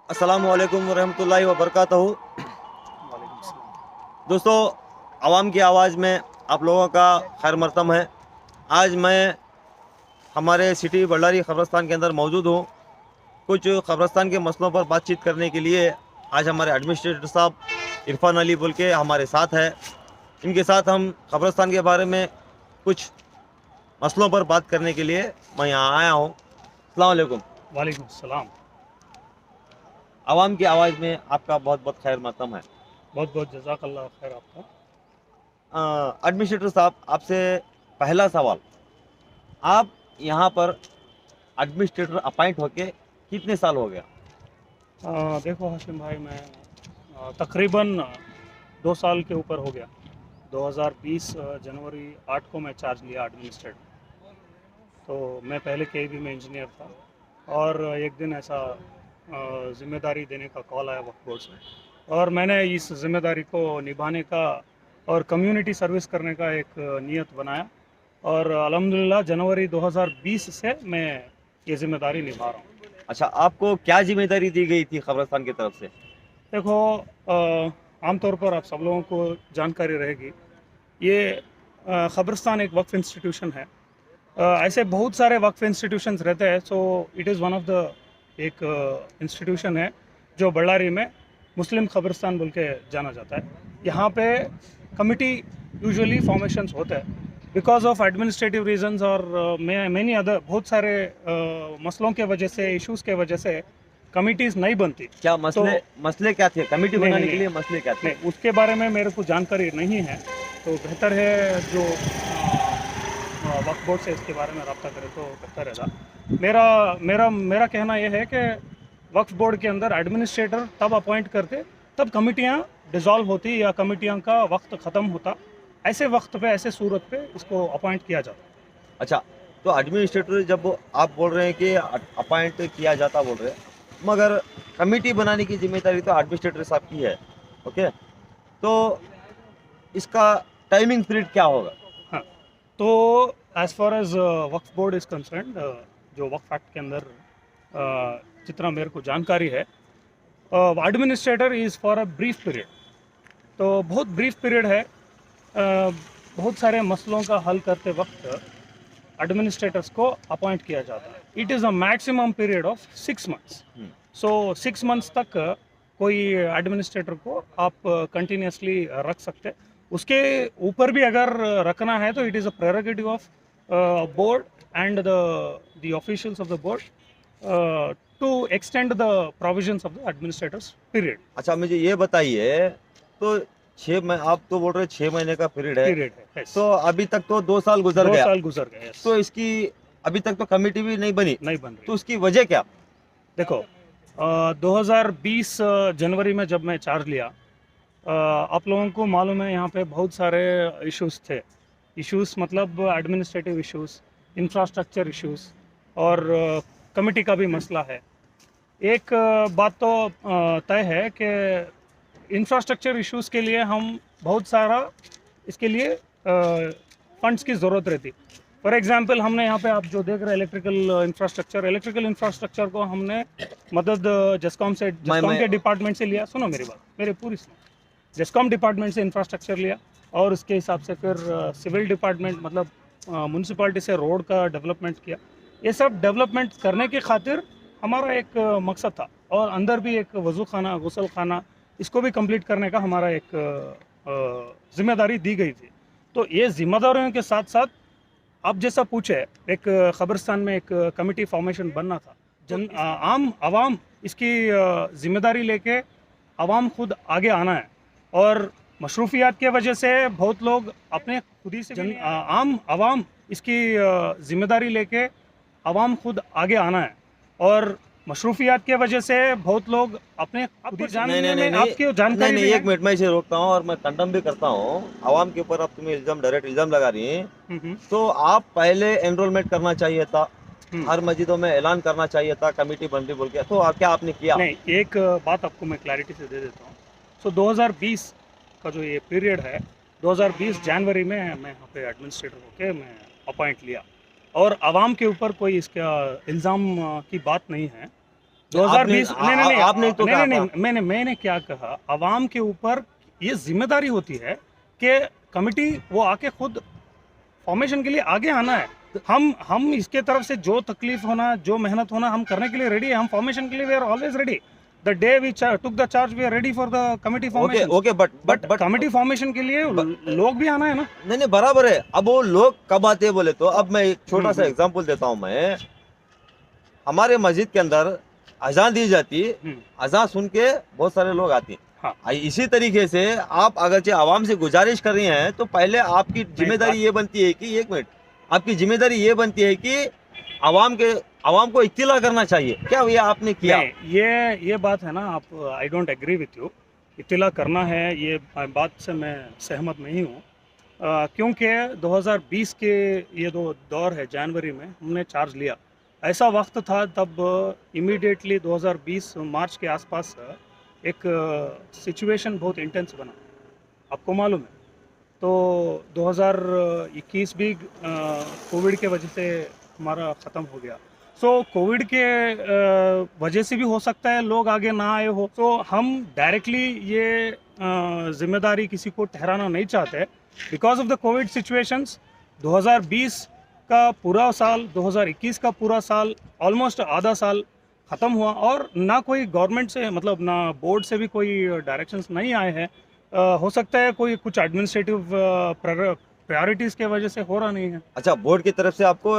अस्सलामु अलैकुम वरहमतुल्लाहि वबरकातुहू। वालेकुम सलाम। दोस्तों, आवाम की आवाज़ में आप लोगों का खैर मक़दम है। आज मैं हमारे सिटी बल्लारी क़ब्रिस्तान के अंदर मौजूद हूँ। कुछ क़ब्रिस्तान के मसलों पर बातचीत करने के लिए आज हमारे एडमिनिस्ट्रेटर साहब इरफ़ान अली बोल के हमारे साथ है। इनके साथ हम क़ब्रिस्तान के बारे में कुछ मसलों पर बात करने के लिए मैं यहाँ आया हूँ। अस्सलाम वालेकुम। वालेकुम सलाम। आवाम की आवाज़ में आपका बहुत-बहुत खैर मक़दम है। बहुत-बहुत जज़ाकल्लाह खैर आपका। एडमिनिस्ट्रेटर साहब, आपसे पहला सवाल, आप यहाँ पर एडमिनिस्ट्रेटर अपॉइंट होके कितने साल हो गया? देखो हाशिम भाई, मैं तकरीबन 2 साल के ऊपर हो गया। 2020 जनवरी 8 को मैं चार्ज लिया एडमिनिस्ट्रेटर। तो मैं पहले केईबी में इंजीनियर था और एक दिन ऐसा ज़िम्मेदारी देने का कॉल आया वक्फ बोर्ड से और मैंने इस ज़िम्मेदारी को निभाने का और कम्युनिटी सर्विस करने का एक नियत बनाया और अल्हम्दुलिल्लाह जनवरी 2020 से मैं ये ज़िम्मेदारी निभा रहा हूँ। अच्छा, आपको क्या ज़िम्मेदारी दी गई थी क़ब्रिस्तान की तरफ से? देखो, आमतौर पर आप सब लोगों को जानकारी रहेगी, ये क़ब्रिस्तान एक वक्फ इंस्टीट्यूशन है। ऐसे बहुत सारे वक्फ इंस्टीट्यूशंस रहते हैं, so it is one of the एक इंस्टीट्यूशन है जो बल्लारी में मुस्लिम क़ब्रिस्तान बोल के जाना जाता है। यहाँ पे कमिटी यूजुअली फॉर्मेशंस होते हैं बिकॉज ऑफ एडमिनिस्ट्रेटिव रीजंस और मैनी अदर बहुत सारे मसलों के वजह से, इश्यूज़ के वजह से कमिटीज़ नहीं बनती। क्या तो मसले क्या थे? कमेटी नहीं नहीं बनाने के नहीं लिए मसले क्या थे? नहीं, उसके बारे में मेरे को जानकारी नहीं है, तो बेहतर है जो वक्फ बोर्ड से इसके बारे में रब्ता करें तो बेहतर रहेगा। मेरा मेरा मेरा कहना यह है कि वक्फ बोर्ड के अंदर एडमिनिस्ट्रेटर तब अपॉइंट करते तब कमिटियाँ डिज़ोल्व होती या कमिटियाँ का वक्त ख़त्म होता, ऐसे वक्त पे, ऐसे सूरत पे इसको अपॉइंट किया जाता। अच्छा, तो एडमिनिस्ट्रेटर जब आप बोल रहे हैं कि अपॉइंट किया जाता बोल रहे हैं, मगर कमेटी बनाने की ज़िम्मेदारी तो एडमिनिस्ट्रेटर साहब की है, ओके? तो इसका टाइमिंग पीरियड क्या होगा? हाँ, तो as far as Waqf board is concerned, जो वक्फ एक्ट के अंदर जितना मेरे को जानकारी है, administrator is for a brief period. तो बहुत ब्रीफ पीरियड है। बहुत सारे मसलों का हल करते वक्त एडमिनिस्ट्रेटर्स को अपॉइंट किया जाता है। It is a maximum period of 6 months. Hmm. So 6 months तक कोई एडमिनिस्ट्रेटर को आप कंटिन्यूसली रख सकते हैं। उसके ऊपर भी अगर रखना है तो it is a prerogative of board and the officials of the board to extend the provisions of the administrators period. अच्छा, मुझे ये बताइए, तो 6 मह आप तो बोल रहे हैं 6 महीने का पीरियड है, पीरियड है, यस। तो अभी तक तो 2 साल गुज़र 2 गया। साल गुजर गए, यस। तो इसकी अभी तक तो कमेटी भी नहीं बनी, नहीं बन तो रही। उसकी वजह क्या? देखो, 2020 जनवरी में जब मैं चार्ज लिया, आप लोगों को मालूम है यहाँ पे बहुत सारे इश्यूज़ थे। इश्यूज़ मतलब एडमिनिस्ट्रेटिव इश्यूज़, इंफ्रास्ट्रक्चर इश्यूज़ और कमिटी का भी मसला है। एक बात तो तय है कि इंफ्रास्ट्रक्चर इश्यूज़ के लिए हम बहुत सारा इसके लिए फंड्स की ज़रूरत रहती। फॉर एग्जांपल, हमने यहाँ पे आप जो देख रहे हैं इलेक्ट्रिकल इंफ्रास्ट्रक्चर को हमने मदद जेस्कॉम मैं के डिपार्टमेंट से लिया। सुनो मेरी बात, मेरे पूरी सुनो। जेस्कॉम डिपार्टमेंट से इंफ्रास्ट्रक्चर लिया और उसके हिसाब से फिर सिविल डिपार्टमेंट मतलब म्यूनसिपाल्टी से रोड का डेवलपमेंट किया। ये सब डेवलपमेंट करने की खातिर हमारा एक मकसद था और अंदर भी एक वज़ू खाना, गुसल खाना, इसको भी कंप्लीट करने का हमारा एक जिम्मेदारी दी गई थी। तो ये जिम्मेदारियों के साथ साथ आप जैसा पूछे, एक क़ब्रिस्तान में एक कमेटी फॉर्मेशन बनना था। आम आवाम इसकी जिम्मेदारी लेके आवाम खुद आगे आना है और मशरूफियात के वजह से बहुत लोग अपने खुद ही से आम आवाम इसकी जिम्मेदारी लेके आवाम खुद आगे आना है और मशरूफियात के वजह से बहुत लोग अपने खुद ही नहीं, जानने नहीं, नहीं, में नहीं। आपकी नहीं, जानकारी नहीं, भी है। 1 मिनट मैं इसे रोकता हूँ और मैं कंडम भी करता हूँ। आवाम के ऊपर अब तुम्हें डायरेक्ट इल्ज़ाम लगा रही हैं। हम्म, तो आप पहले एनरोलमेंट करना चाहिए था, हम्म। हर मस्जिदों में ऐलान करना चाहिए था, कमेटी बन रही बोल के, तो क्या आपने किया? नहीं, एक बात आपको मैं क्लैरिटी से दे देता हूँ। सो 2020 का जो ये पीरियड है, 2020 जनवरी में मैं यहाँ पे एडमिनिस्ट्रेटर होके मैं अपॉइंट लिया और आवाम के ऊपर कोई इसका इल्ज़ाम की बात नहीं है। 2020 नहीं नहीं नहीं आपने तो नहीं कहा नहीं था। नहीं मैंने क्या कहा, अवाम के ऊपर ये जिम्मेदारी होती है कि कमिटी वो आके खुद फॉर्मेशन के लिए आगे आना है। हम इसके तरफ से जो तकलीफ होना, जो मेहनत होना, हम करने के लिए रेडी है। हम फॉर्मेशन के लिए we are always ready. The day we took the charge we are ready for the committee okay formation. Okay but committee formation के लिए लोग भी आना है ना। नहीं नहीं बराबर है। अब वो लोग कब आते हैं बोले तो, अब मैं एक छोटा सा एग्जांपल देता हूँ। मैं हमारे मस्जिद के अंदर अजान दी जाती है, अजान सुन के बहुत सारे लोग आते हैं। हाँ। इसी तरीके से आप अगरचे आवाम से गुजारिश कर रही हैं तो पहले आपकी जिम्मेदारी ये बनती है कि, एक मिनट, आपकी जिम्मेदारी ये बनती है कि आवाम को इत्तिला करना चाहिए। क्या ये आपने किया? नहीं, ये बात है ना, आप, I don't agree with you. इत्तिला करना है, ये बात से मैं सहमत नहीं हूँ। क्योंकि 2020 के ये दौर है, जनवरी में हमने चार्ज लिया, ऐसा वक्त था तब इमीडिएटली 2020 मार्च के आसपास एक सिचुएशन बहुत इंटेंस बना, आपको मालूम है। तो 2021 भी कोविड के वजह से हमारा ख़त्म हो गया। सो कोविड के वजह से भी हो सकता है लोग आगे ना आए हो। तो हम डायरेक्टली ये जिम्मेदारी किसी को ठहराना नहीं चाहते। Because of the Covid situations 2020 का पूरा साल, 2021 का पूरा साल, ऑलमोस्ट आधा साल ख़त्म हुआ और ना कोई गवर्नमेंट से, मतलब ना बोर्ड से भी कोई डायरेक्शंस नहीं आए हैं। हो सकता है कोई कुछ एडमिनिस्ट्रेटिव प्रायोरिटीज़ के वजह से हो रहा नहीं है। अच्छा, बोर्ड की तरफ से आपको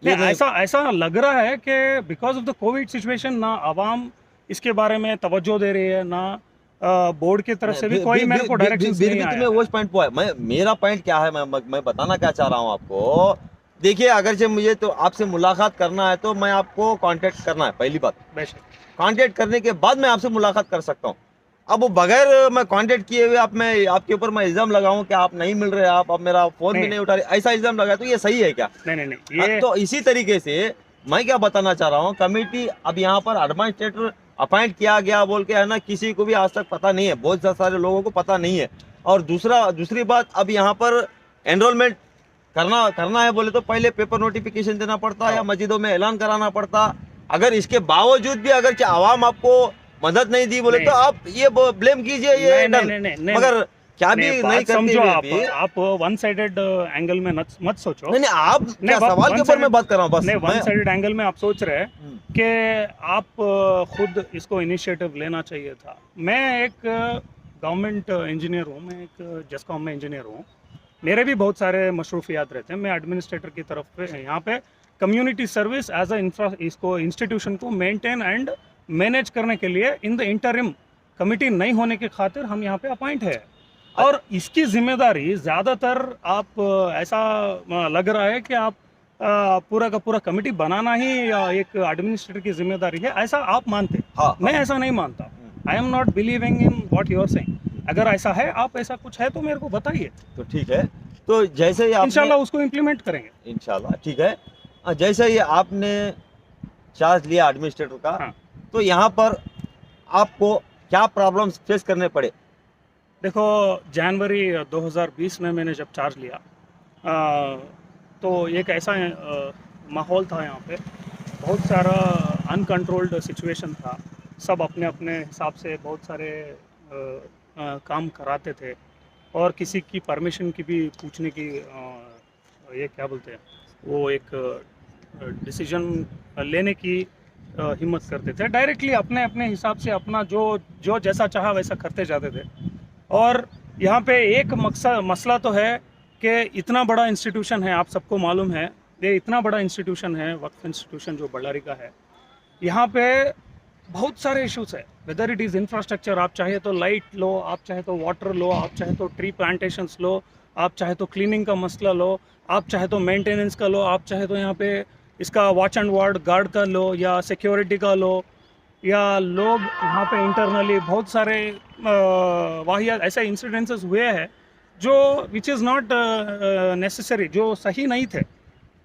ये नहीं, ऐसा लग रहा है कि because of the Covid situation ना आवाम इसके बारे में तवज्जो दे रही है, ना बोर्ड की तरफ से भी कोई मेरे को डायरेक्शंस नहीं आया। में वो पॉइंट है। मेरा पॉइंट क्या है, मैं बताना क्या चाह रहा हूँ आपको। देखिए, अगर से मुझे तो आपसे मुलाकात करना है तो मैं आपको कांटेक्ट करना है, पहली बात। कांटेक्ट करने के बाद मैं आपसे मुलाकात कर सकता हूँ। अब वो बगैर मैं कांटेक्ट किए हुए आपके ऊपर मैं इल्जाम लगाऊं कि आप नहीं मिल रहे, आप मेरा फोन भी नहीं उठा रहे, ऐसा इल्जाम लगाए तो ये सही है क्या? नहीं, ये तो इसी तरीके से मैं क्या बताना चाह रहा हूँ, कमेटी अब यहाँ पर एडमिनिस्ट्रेटर अपॉइंट किया गया बोल के है ना, किसी को भी आज तक पता नहीं है, बहुत सारे लोगों को पता नहीं है। और दूसरी बात, अब यहाँ पर एनरोलमेंट करना है बोले तो पहले पेपर नोटिफिकेशन देना पड़ता या मस्जिदों में ऐलान कराना पड़ता। अगर इसके बावजूद भी अगर आवाम आपको मदद नहीं दी बोले तो आप ये ब्लेम कीजिए, ये नहीं, मगर क्या भी नहीं करते। आप वन साइडेड एंगल में मत सोचो। नहीं, आप सवाल के ऊपर मैं बात कर रहा हूँ बस। नहीं, वन साइडेड एंगल में आप सोच रहे हैं कि आप खुद इसको इनिशिएटिव लेना चाहिए था। मैं एक गवर्नमेंट इंजीनियर हूँ, मैं एक जेस्कॉम में इंजीनियर हूँ। मेरे भी बहुत सारे मशरूफियात रहते हैं। मैं एडमिनिस्ट्रेटर की तरफ पे यहाँ पे कम्युनिटी सर्विस एज अ इसको इंस्टीट्यूशन को मेंटेन एंड मैनेज करने के लिए इन द इंटरिम कमिटी नहीं होने के खातिर हम यहाँ पे अपॉइंट है। और इसकी जिम्मेदारी ज़्यादातर आप ऐसा लग रहा है कि आप पूरा का पूरा कमिटी बनाना ही एक एडमिनिस्ट्रेटर की जिम्मेदारी है, ऐसा आप मानते। मैं ऐसा नहीं मानता। I am not believing in what you are saying. अगर ऐसा है, आप ऐसा कुछ है तो मेरे को बताइए। तो ठीक है, तो जैसे ही इंशाल्लाह उसको इम्प्लीमेंट करेंगे। इंशाल्लाह ठीक है। जैसे ही आपने चार्ज लिया एडमिनिस्ट्रेटर का, तो यहाँ पर आपको क्या प्रॉब्लम्स फेस करने पड़े? देखो, जनवरी 2020 में मैंने जब चार्ज लिया तो एक ऐसा माहौल था यहाँ पे, बहुत सारा अनकंट्रोल्ड सिचुएशन था। सब अपने अपने हिसाब से बहुत सारे काम कराते थे और किसी की परमिशन की भी पूछने की ये क्या बोलते हैं, वो एक डिसीजन लेने की हिम्मत करते थे। डायरेक्टली अपने अपने हिसाब से अपना जो जैसा चाहा वैसा करते जाते थे। और यहाँ पे एक मसला तो है कि इतना बड़ा इंस्टीट्यूशन है, आप सबको मालूम है, ये इतना बड़ा इंस्टीट्यूशन है, वक्फ इंस्टीट्यूशन जो बल्लारी का है। यहाँ पे बहुत सारे इश्यूज है, वेदर इट इज़ इंफ्रास्ट्रक्चर, आप चाहे तो लाइट लो, आप चाहे तो वाटर लो, आप चाहे तो ट्री प्लांटेशंस लो, आप चाहे तो क्लीनिंग का मसला लो, आप चाहे तो मेंटेनेंस का लो, आप चाहे तो यहाँ पे इसका वॉच एंड वार्ड गार्ड का लो या सिक्योरिटी का लो, या लोग यहाँ पे इंटरनली बहुत सारे वाहियात ऐसे इंसिडेंसेस हुए हैं जो विच इज़ नॉट नेसेसरी, जो सही नहीं थे।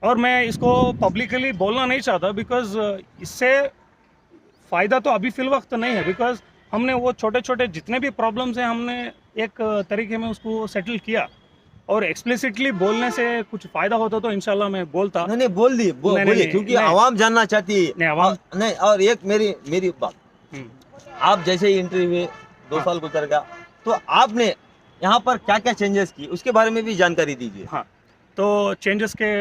और मैं इसको पब्लिकली बोलना नहीं चाहता बिकॉज इससे फ़ायदा तो अभी फ़िल वक्त नहीं है। बिकॉज हमने वो छोटे छोटे जितने भी प्रॉब्लम्स हैं हमने एक तरीके में उसको सेटल किया। और एक्सप्लिसिटली बोलने से कुछ फायदा होता तो इंशाल्लाह मैं बोलता। नहीं बोल दी नहीं, बोलिए नहीं, क्योंकि नहीं। आवाम जानना चाहती है। नहीं, आवाम- और नहीं, और एक मेरी मेरी बात, हम्म, आप जैसे ही इंटरव्यू में 2 हाँ। साल गुजर गया, तो आपने यहाँ पर क्या क्या चेंजेस की उसके बारे में भी जानकारी दीजिए। हाँ, तो चेंजेस के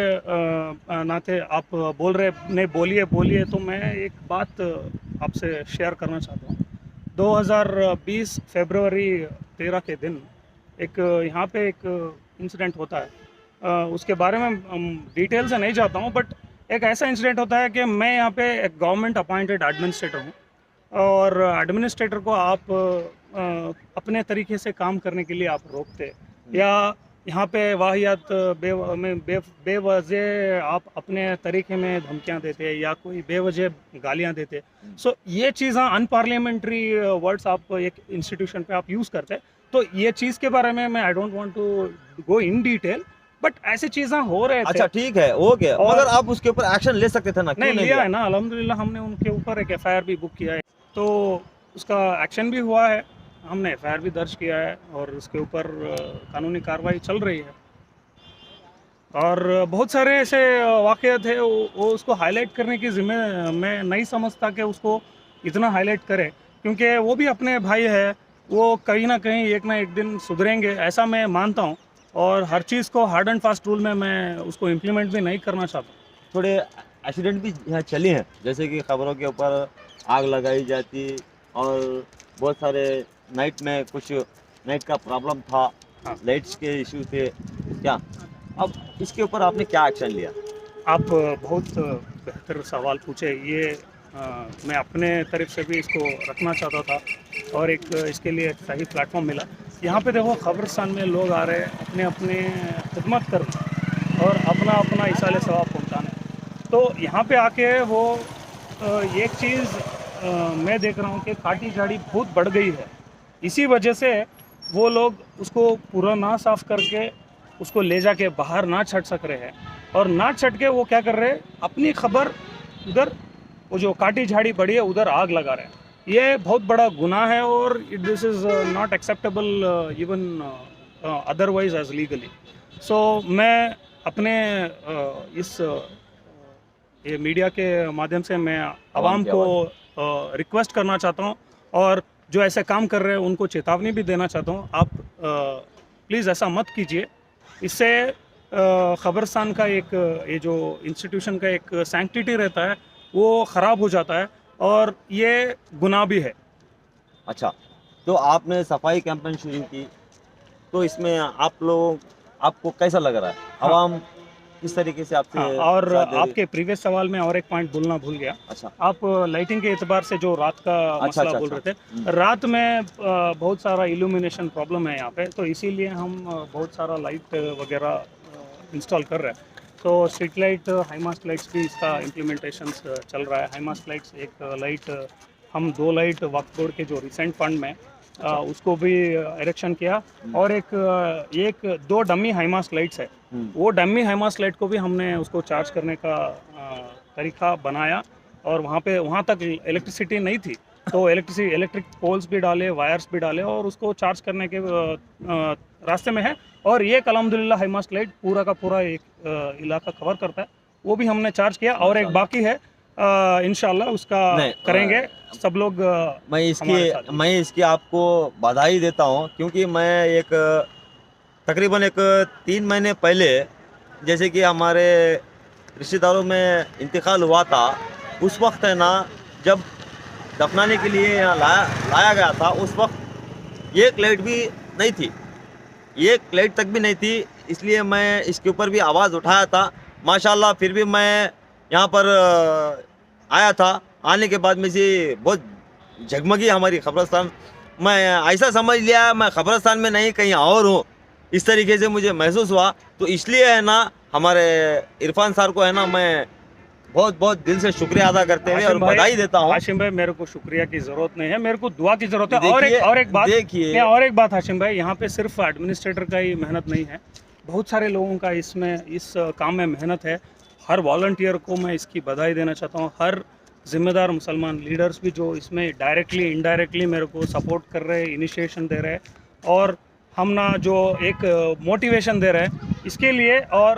नाते आप बोल रहे, नहीं बोलिए बोलिए, तो मैं एक बात आपसे शेयर करना चाहता हूँ। 2020 फरवरी 13 के दिन एक यहाँ पे एक इंसिडेंट होता है। उसके बारे में डिटेल से नहीं जाता हूँ, बट एक ऐसा इंसिडेंट होता है कि मैं यहाँ पे एक गवर्नमेंट अपॉइंटेड एडमिनिस्ट्रेटर हूँ, और एडमिनिस्ट्रेटर को आप अपने तरीके से काम करने के लिए आप रोकते, या यहाँ पे वाहियात बेवजह आप अपने तरीके में धमकियाँ देते या कोई बेवजह गालियाँ देते। सो ये चीज़ें अनपार्लियामेंट्री वर्ड्स आप एक इंस्टीट्यूशन पे आप यूज़ करते, तो ये चीज़ के बारे में मैं I don't want to go in detail, but ऐसी चीज़ें हो रहे थे। अच्छा ठीक है, ओके, और- मगर आप उसके ऊपर एक्शन ले सकते थे ना, क्यों नहीं नहीं लिया लिया? है ना, अल्हम्दुलिल्लाह हमने उनके ऊपर एक एफआईआर भी बुक किया है, तो उसका एक्शन भी हुआ है, हमने एफआईआर भी दर्ज किया है, और उसके ऊपर कानूनी कार्रवाई चल रही है। और बहुत सारे ऐसे वाक़या थे, वो उसको हाईलाइट करने की जिम्मे मैं नहीं समझता कि उसको इतना हाईलाइट करे, क्योंकि वो भी अपने भाई है, वो कहीं ना कहीं एक ना एक दिन सुधरेंगे, ऐसा मैं मानता हूँ। और हर चीज़ को हार्ड एंड फास्ट रूल में मैं उसको इम्प्लीमेंट भी नहीं करना चाहता। थोड़े एक्सीडेंट भी यहाँ चले हैं, जैसे कि खबरों के ऊपर आग लगाई जाती, और बहुत सारे नाइट में कुछ नाइट का प्रॉब्लम था, हाँ। लाइट्स के इशू थे क्या, अब इसके ऊपर आपने क्या एक्शन लिया? आप बहुत बेहतर सवाल पूछे, ये मैं अपने तरफ से भी इसको रखना चाहता था, और एक इसके लिए एक सही प्लेटफॉर्म मिला। यहाँ पे देखो, खबरस्तान में लोग आ रहे हैं अपने अपने खिदमत करने और अपना अपना इसाले सवाब पहुँचाने, तो यहाँ पे आके वो एक चीज़ मैं देख रहा हूँ कि काटी झाड़ी बहुत बढ़ गई है। इसी वजह से वो लोग उसको पूरा ना साफ करके उसको ले जाके बाहर ना छट सक रहे हैं, और ना छट के वो क्या कर रहे हैं, अपनी खबर उधर, वो जो काटी झाड़ी बड़ी है उधर आग लगा रहे हैं। ये बहुत बड़ा गुनाह है, और this is not acceptable even otherwise as legally. So मैं अपने इस ये मीडिया के माध्यम से मैं आवाम की को रिक्वेस्ट करना चाहता हूँ, और जो ऐसे काम कर रहे हैं उनको चेतावनी भी देना चाहता हूँ, आप प्लीज़ ऐसा मत कीजिए। इससे खबरस्तान का एक ये जो इंस्टीट्यूशन का एक सैंक्टिटी रहता है वो ख़राब हो जाता है, और ये गुनाह भी है। अच्छा, तो आपने सफाई कैंपेन शुरू की, तो इसमें आप लोग, आपको कैसा लग रहा है? हाँ। आवाम किस तरीके से आपसे हाँ, और साथ दे रही? आपके प्रीवियस सवाल में और एक पॉइंट बोलना भूल गया। अच्छा आप लाइटिंग के एतबार से जो रात का मसला अच्छा, बोल अच्छा। रहे थे, रात में बहुत सारा इल्यूमिनेशन प्रॉब्लम है यहाँ पे, तो इसीलिए हम बहुत सारा लाइट वगैरह इंस्टॉल कर रहे हैं। तो स्ट्रीट लाइट, हाईमास्ट लाइट्स भी इसका इम्प्लीमेंटेशन चल रहा है। हाईमास्ट लाइट्स एक लाइट, हम 2 लाइट वक्फ बोर्ड के जो रिसेंट फंड में उसको भी इरेक्शन किया, और एक 2 डमी हाईमास्ट लाइट्स है, वो डमी हाईमास्ट लाइट को भी हमने उसको चार्ज करने का तरीका बनाया, और वहाँ तक इलेक्ट्रिसिटी नहीं थी, तो इलेक्ट्रिक पोल्स भी डाले, वायर्स भी डाले, और उसको चार्ज करने के रास्ते में है। और ये अल्हम्दुलिल्लाह हाईमास्ट लाइट पूरा का पूरा एक इलाका कवर करता है, वो भी हमने चार्ज किया, और एक बाकी है इंशाल्लाह उसका करेंगे सब लोग। मैं इसकी आपको बधाई देता हूँ, क्योंकि मैं एक तकरीबन एक 3 महीने पहले, जैसे कि हमारे रिश्तेदारों में इंतकाल हुआ था, उस वक्त है ना, जब दफनाने के लिए यहाँ लाया गया था, उस वक्त एक लाइट भी नहीं थी, एक लाइट तक भी नहीं थी। इसलिए मैं इसके ऊपर भी आवाज़ उठाया था। माशाल्लाह फिर भी मैं यहाँ पर आया था। आने के बाद मुझे बहुत जगमगी हमारी खबरस्तान, मैं ऐसा समझ लिया मैं खबरस्तान में नहीं कहीं और हूँ, इस तरीके से मुझे महसूस हुआ। तो इसलिए है ना, हमारे इरफान सर को है ना, मैं बहुत बहुत दिल से शुक्रिया अदा करते हुए और बधाई देता हूँ। हाशिम भाई, मेरे को शुक्रिया की ज़रूरत नहीं है, मेरे को दुआ की ज़रूरत है। देखिए, और एक बात देखिए, और एक बात हाशिम भाई, यहाँ पे सिर्फ एडमिनिस्ट्रेटर का ही मेहनत नहीं है, बहुत सारे लोगों का इसमें इस काम में मेहनत है। हर वॉलंटियर को मैं इसकी बधाई देना चाहता हूँ, हर जिम्मेदार मुसलमान लीडर्स भी जो इसमें डायरेक्टली इनडायरेक्टली मेरे को सपोर्ट कर रहे हैं, इनिशिएशन दे रहे हैं, और हम ना जो एक मोटिवेशन दे रहे हैं इसके लिए। और